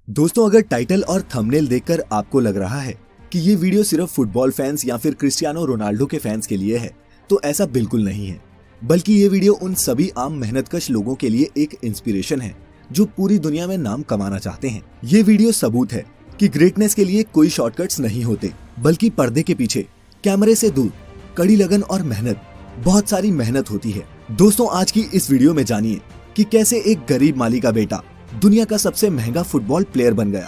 दोस्तों, अगर टाइटल और थंबनेल देखकर आपको लग रहा है कि ये वीडियो सिर्फ फुटबॉल फैंस या फिर क्रिस्टियानो रोनाल्डो के फैंस के लिए है, तो ऐसा बिल्कुल नहीं है। बल्कि ये वीडियो उन सभी आम मेहनतकश लोगों के लिए एक इंस्पिरेशन है जो पूरी दुनिया में नाम कमाना चाहते हैं। ये वीडियो सबूत है कि ग्रेटनेस के लिए कोई शॉर्टकट्स नहीं होते, बल्कि पर्दे के पीछे कैमरे से दूर कड़ी लगन और मेहनत, बहुत सारी मेहनत होती है। दोस्तों, आज की इस वीडियो में जानिए कि कैसे एक गरीब माली का बेटा दुनिया का सबसे महंगा फुटबॉल प्लेयर बन गया।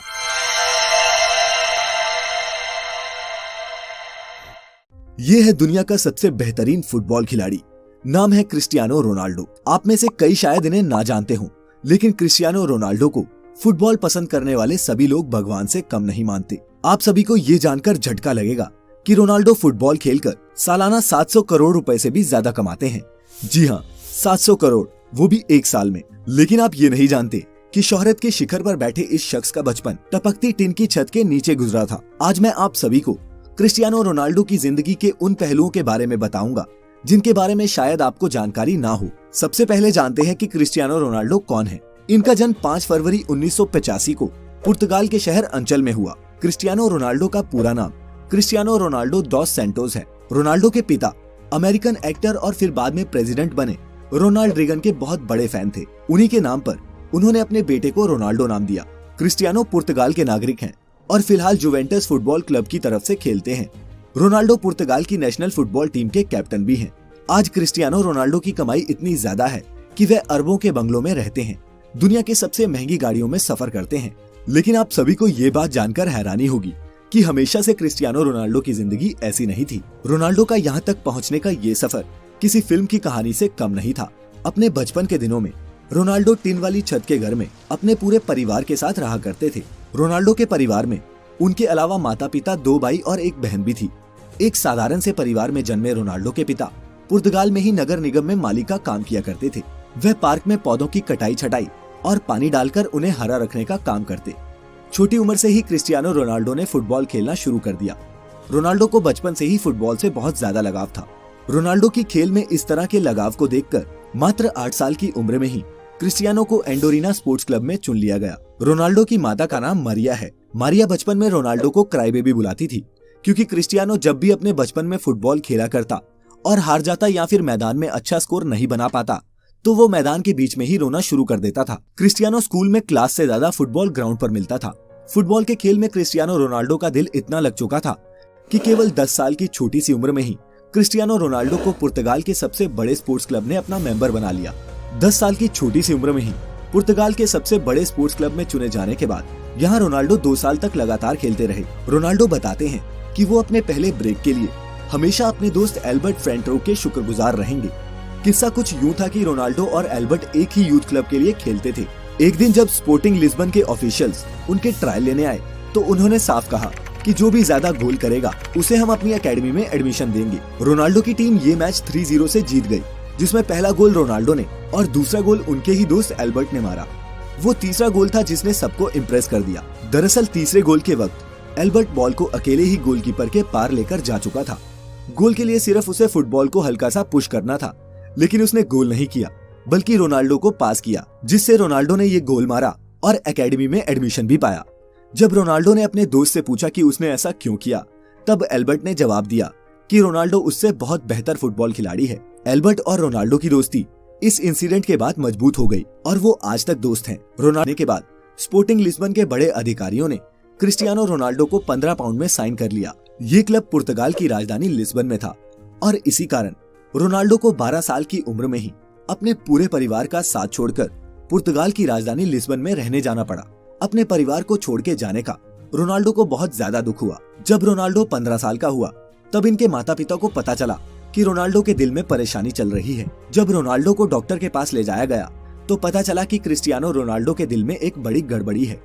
ये है दुनिया का सबसे बेहतरीन फुटबॉल खिलाड़ी, नाम है क्रिस्टियानो रोनाल्डो। आप में से कई शायद इन्हें ना जानते हों, लेकिन क्रिस्टियानो रोनाल्डो को फुटबॉल पसंद करने वाले सभी लोग भगवान से कम नहीं मानते। आप सभी को ये जानकर झटका लगेगा कि रोनाल्डो फुटबॉल खेलकर सालाना 700 करोड़ रुपए से भी ज्यादा कमाते हैं। जी हाँ, 700 करोड़, वो भी एक साल में। लेकिन आप ये नहीं जानते कि शोहरत के शिखर पर बैठे इस शख्स का बचपन टपकती टिन की छत के नीचे गुजरा था। आज मैं आप सभी को क्रिस्टियानो रोनाल्डो की जिंदगी के उन पहलुओं के बारे में बताऊंगा जिनके बारे में शायद आपको जानकारी ना हो। सबसे पहले जानते हैं कि क्रिस्टियानो रोनाल्डो कौन है। इनका जन्म 5 फरवरी 1985 को पुर्तगाल के शहर अंचल में हुआ। क्रिस्टियानो रोनाल्डो का पूरा नाम क्रिस्टियानो रोनाल्डो दोस सैंटोस है। रोनाल्डो के पिता अमेरिकन एक्टर और फिर बाद में प्रेसिडेंट बने रोनाल्ड रीगन के बहुत बड़े फैन थे। उन्हीं के नाम पर उन्होंने अपने बेटे को रोनाल्डो नाम दिया। क्रिस्टियानो पुर्तगाल के नागरिक हैं और फिलहाल जुवेंटस फुटबॉल क्लब की तरफ से खेलते हैं। रोनाल्डो पुर्तगाल की नेशनल फुटबॉल टीम के कैप्टन भी हैं। आज क्रिस्टियानो रोनाल्डो की कमाई इतनी ज्यादा है कि वे अरबों के बंगलों में रहते हैं, दुनिया के सबसे महंगी गाड़ियों में सफर करते हैं। लेकिन आप सभी को ये बात जानकर हैरानी होगी कि हमेशा से क्रिस्टियानो रोनाल्डो की जिंदगी ऐसी नहीं थी। रोनाल्डो का यहाँ तक पहुँचने का ये सफर किसी फिल्म की कहानी से कम नहीं था। अपने बचपन के दिनों में रोनाल्डो टिन वाली छत के घर में अपने पूरे परिवार के साथ रहा करते थे। रोनाल्डो के परिवार में उनके अलावा माता पिता, 2 भाई और एक बहन भी थी। एक साधारण से परिवार में जन्मे रोनाल्डो के पिता पुर्तगाल में ही नगर निगम में माली का काम किया करते थे। वह पार्क में पौधों की कटाई छटाई और पानी डालकर उन्हें हरा रखने का काम करते। छोटी उम्र से ही क्रिस्टियानो रोनाल्डो ने फुटबॉल खेलना शुरू कर दिया। रोनाल्डो को बचपन से ही फुटबॉल से बहुत ज्यादा लगाव था। रोनाल्डो की खेल में इस तरह के लगाव को देखकर मात्र 8 साल की उम्र में ही क्रिस्टियानो को एंडोरिना स्पोर्ट्स क्लब में चुन लिया गया। रोनाल्डो की माता का नाम मारिया है। मारिया बचपन में रोनाल्डो को क्राई बेबी बुलाती थी, क्योंकि क्रिस्टियानो जब भी अपने बचपन में फुटबॉल खेला करता और हार जाता या फिर मैदान में अच्छा स्कोर नहीं बना पाता, तो वो मैदान के बीच में ही रोना शुरू कर देता था। क्रिस्टियानो स्कूल में क्लास से ज्यादा फुटबॉल ग्राउंड पर मिलता था। फुटबॉल के खेल में क्रिस्टियानो रोनाल्डो का दिल इतना लग चुका था कि केवल 10 साल की छोटी सी उम्र में ही क्रिस्टियानो रोनाल्डो को पुर्तगाल के सबसे बड़े स्पोर्ट्स क्लब ने अपना मेंबर बना लिया। 10 साल की छोटी सी उम्र में ही पुर्तगाल के सबसे बड़े स्पोर्ट्स क्लब में चुने जाने के बाद यहाँ रोनाल्डो 2 साल तक लगातार खेलते रहे। रोनाल्डो बताते हैं कि वो अपने पहले ब्रेक के लिए हमेशा अपने दोस्त एल्बर्ट फ्रेंटरो के शुक्रगुजार रहेंगे। किस्सा कुछ यूँ था कि रोनाल्डो और एल्बर्ट एक ही यूथ क्लब के लिए खेलते थे। एक दिन जब स्पोर्टिंग लिस्बन के ऑफिशियल्स उनके ट्रायल लेने आए, तो उन्होंने साफ कहा कि जो भी ज्यादा गोल करेगा उसे हम अपनी एकेडमी में एडमिशन देंगे। रोनाल्डो की टीम ये मैच 3-0 से जीत गई, जिसमें पहला गोल रोनाल्डो ने और दूसरा गोल उनके ही दोस्त एल्बर्ट ने मारा। वो तीसरा गोल था जिसने सबको इम्प्रेस कर दिया। दरअसल तीसरे गोल के वक्त एल्बर्ट बॉल को अकेले ही गोलकीपर के पार लेकर जा चुका था। गोल के लिए सिर्फ उसे फुटबॉल को हल्का सा पुश करना था, लेकिन उसने गोल नहीं किया, बल्कि रोनाल्डो को पास किया, जिससे रोनाल्डो ने ये गोल मारा और एकेडमी में एडमिशन भी पाया। जब रोनाल्डो ने अपने दोस्त से पूछा कि उसने ऐसा क्यों किया, तब एल्बर्ट ने जवाब दिया कि रोनाल्डो उससे बहुत बेहतर फुटबॉल खिलाड़ी है। एल्बर्ट और रोनाल्डो की दोस्ती इस इंसिडेंट के बाद मजबूत हो गई और वो आज तक दोस्त हैं। रोनाल्डो के बाद स्पोर्टिंग लिस्बन के बड़े अधिकारियों ने क्रिस्टियानो रोनाल्डो को 15 पाउंड में साइन कर लिया। ये क्लब पुर्तगाल की राजधानी लिस्बन में था और इसी कारण रोनाल्डो को 12 साल की उम्र में ही अपने पूरे परिवार का साथ छोड़कर पुर्तगाल की राजधानी लिस्बन में रहने जाना पड़ा। अपने परिवार को छोड़ के जाने का रोनाल्डो को बहुत ज्यादा दुख हुआ। जब रोनाल्डो 15 साल का हुआ, तब इनके माता पिता को पता चला कि रोनाल्डो के दिल में परेशानी चल रही है। जब रोनाल्डो को डॉक्टर के पास ले जाया गया, तो पता चला कि क्रिस्टियानो रोनाल्डो के दिल में एक बड़ी गड़बड़ी है।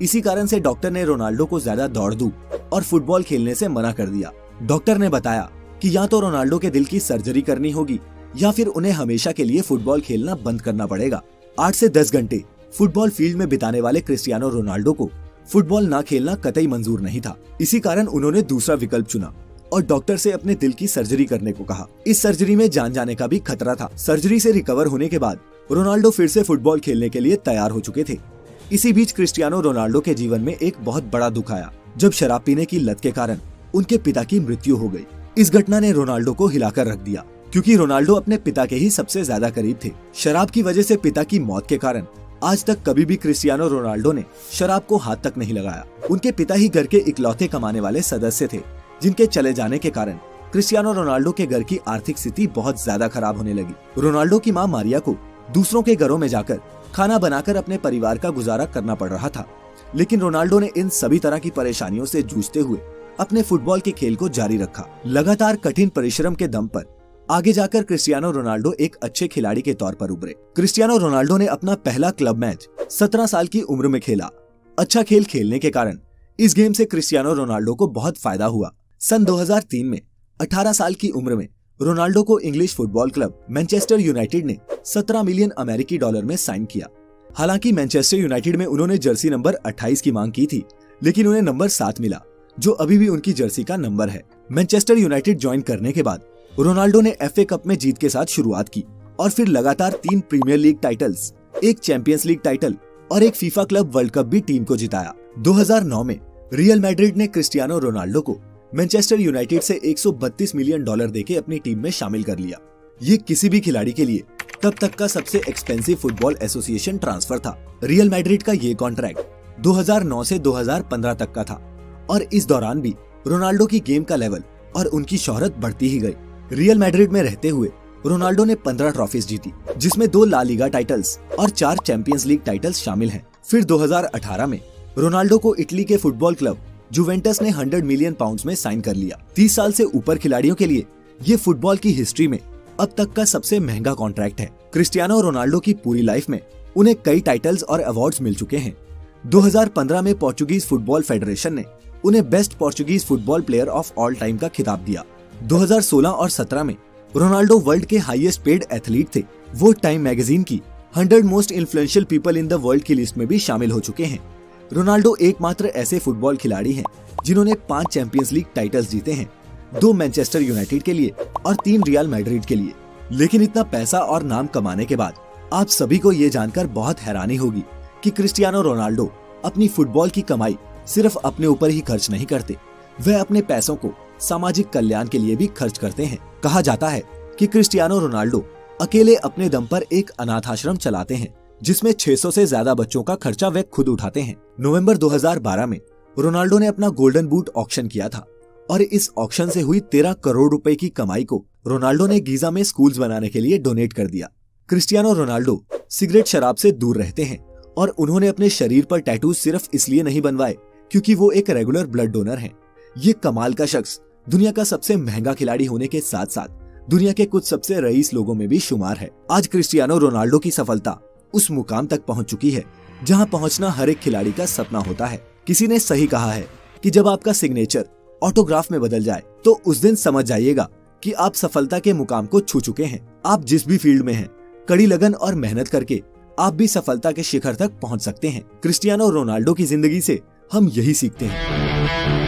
इसी कारण से डॉक्टर ने रोनाल्डो को ज्यादा दौड़ धूप और फुटबॉल खेलने से मना कर दिया। डॉक्टर ने बताया कि या तो रोनाल्डो के दिल की सर्जरी करनी होगी या फिर उन्हें हमेशा के लिए फुटबॉल खेलना बंद करना पड़ेगा। 8 से 10 घंटे फुटबॉल फील्ड में बिताने वाले क्रिस्टियानो रोनाल्डो को फुटबॉल ना खेलना कतई मंजूर नहीं था। इसी कारण उन्होंने दूसरा विकल्प चुना और डॉक्टर से अपने दिल की सर्जरी करने को कहा। इस सर्जरी में जान जाने का भी खतरा था। सर्जरी से रिकवर होने के बाद रोनाल्डो फिर से फुटबॉल खेलने के लिए तैयार हो चुके थे। इसी बीच क्रिस्टियानो रोनाल्डो के जीवन में एक बहुत बड़ा दुख आया जब शराब पीने की लत के कारण उनके पिता की मृत्यु हो गई। इस घटना ने रोनाल्डो को हिलाकर रख दिया, क्योंकि रोनाल्डो अपने पिता के ही सबसे ज्यादा करीब थे। शराब की वजह से पिता की मौत के कारण आज तक कभी भी क्रिस्टियानो रोनाल्डो ने शराब को हाथ तक नहीं लगाया। उनके पिता ही घर के इकलौते कमाने वाले सदस्य थे, जिनके चले जाने के कारण क्रिस्टियानो रोनाल्डो के घर की आर्थिक स्थिति बहुत ज्यादा खराब होने लगी। रोनाल्डो की मां मारिया को दूसरों के घरों में जाकर खाना बनाकर अपने परिवार का गुजारा करना पड़ रहा था, लेकिन रोनाल्डो ने इन सभी तरह की परेशानियों से जूझते हुए अपने फुटबॉल के खेल को जारी रखा। लगातार कठिन परिश्रम के दम पर आगे जाकर क्रिस्टियानो रोनाल्डो एक अच्छे खिलाड़ी के तौर पर उभरे। क्रिस्टियानो रोनाल्डो ने अपना पहला क्लब मैच 17 साल की उम्र में खेला। अच्छा खेल खेलने के कारण इस गेम से क्रिस्टियानो रोनाल्डो को बहुत फायदा हुआ। सन 2003 में 18 साल की उम्र में रोनाल्डो को English football club Manchester United ने 17 मिलियन अमेरिकी डॉलर में साइन किया। हालांकि मैनचेस्टर यूनाइटेड में उन्होंने जर्सी नंबर 28 की मांग की थी, लेकिन उन्हें नंबर 7 मिला, जो अभी भी उनकी जर्सी का नंबर है। मैनचेस्टर यूनाइटेड ज्वाइन करने के बाद रोनाल्डो ने FA कप में जीत के साथ शुरुआत की और फिर लगातार 3 प्रीमियर लीग टाइटल्स, एक चैंपियंस लीग टाइटल और एक फीफा क्लब वर्ल्ड कप भी टीम को जिताया। 2009 में रियल मैड्रिड ने क्रिस्टियानो रोनाल्डो को मैनचेस्टर यूनाइटेड से 132 मिलियन डॉलर देके अपनी टीम में शामिल कर लिया। ये किसी भी खिलाड़ी के लिए तब तक का सबसे एक्सपेंसिव फुटबॉल एसोसिएशन ट्रांसफर था। रियल मैड्रिड का ये कॉन्ट्रैक्ट 2009 से 2015 तक का था और इस दौरान भी रोनाल्डो की गेम का लेवल और उनकी शोहरत बढ़ती ही गई। रियल मैड्रिड में रहते हुए रोनाल्डो ने 15 ट्रॉफीज जीती, जिसमें 2 ला लीगा टाइटल्स और 4 चैंपियंस लीग टाइटल्स शामिल हैं। फिर 2018 में रोनाल्डो को इटली के फुटबॉल क्लब जुवेंटस ने 100 मिलियन पाउंड्स में साइन कर लिया। 30 साल से ऊपर खिलाड़ियों के लिए ये फुटबॉल की हिस्ट्री में अब तक का सबसे महंगा कॉन्ट्रैक्ट है। क्रिस्टियानो रोनाल्डो की पूरी लाइफ में उन्हें कई टाइटल्स और अवार्ड्स मिल चुके हैं। 2015 में पोर्चुगीज फुटबॉल फेडरेशन ने उन्हें best Portuguese football player of all time का खिताब दिया। 2016 और 17 में रोनाल्डो वर्ल्ड के हाईएस्ट पेड एथलीट थे। वो टाइम मैगजीन की 100 most influential people in the world की लिस्ट में भी शामिल हो चुके हैं। रोनाल्डो एकमात्र ऐसे फुटबॉल खिलाड़ी हैं जिन्होंने 5 चैंपियंस लीग टाइटल्स जीते हैं, 2 मैनचेस्टर यूनाइटेड के लिए और 3 रियल मैड्रिड के लिए। लेकिन इतना पैसा और नाम कमाने के बाद आप सभी को ये जानकर बहुत हैरानी होगी कि क्रिस्टियानो रोनाल्डो अपनी फुटबॉल की कमाई सिर्फ अपने ऊपर ही खर्च नहीं करते, वह अपने पैसों को सामाजिक कल्याण के लिए भी खर्च करते हैं। कहा जाता है कि क्रिस्टियानो रोनाल्डो अकेले अपने दम पर एक अनाथ आश्रम चलाते हैं, जिसमें 600 से ज्यादा बच्चों का खर्चा वे खुद उठाते हैं। नवंबर 2012 में रोनाल्डो ने अपना गोल्डन बूट ऑक्शन किया था और इस ऑक्शन से हुई 13 करोड़ रुपए की कमाई को रोनाल्डो ने गीजा में स्कूल्स बनाने के लिए डोनेट कर दिया। क्रिस्टियानो रोनाल्डो सिगरेट शराब से दूर रहते हैं और उन्होंने अपने शरीर पर टैटूज सिर्फ इसलिए नहीं बनवाए क्योंकि वो एक रेगुलर ब्लड डोनर हैं। ये कमाल का शख्स दुनिया का सबसे महंगा खिलाड़ी होने के साथ साथ दुनिया के कुछ सबसे रईस लोगों में भी शुमार है। आज क्रिस्टियानो रोनाल्डो की सफलता उस मुकाम तक पहुंच चुकी है जहां पहुंचना हर एक खिलाड़ी का सपना होता है। किसी ने सही कहा है कि जब आपका सिग्नेचर ऑटोग्राफ में बदल जाए तो उस दिन समझ जाइएगा कि आप सफलता के मुकाम को छू चुके हैं। आप जिस भी फील्ड में हैं, कड़ी लगन और मेहनत करके आप भी सफलता के शिखर तक पहुंच सकते हैं। क्रिस्टियानो रोनाल्डो की जिंदगी से हम यही सीखते हैं।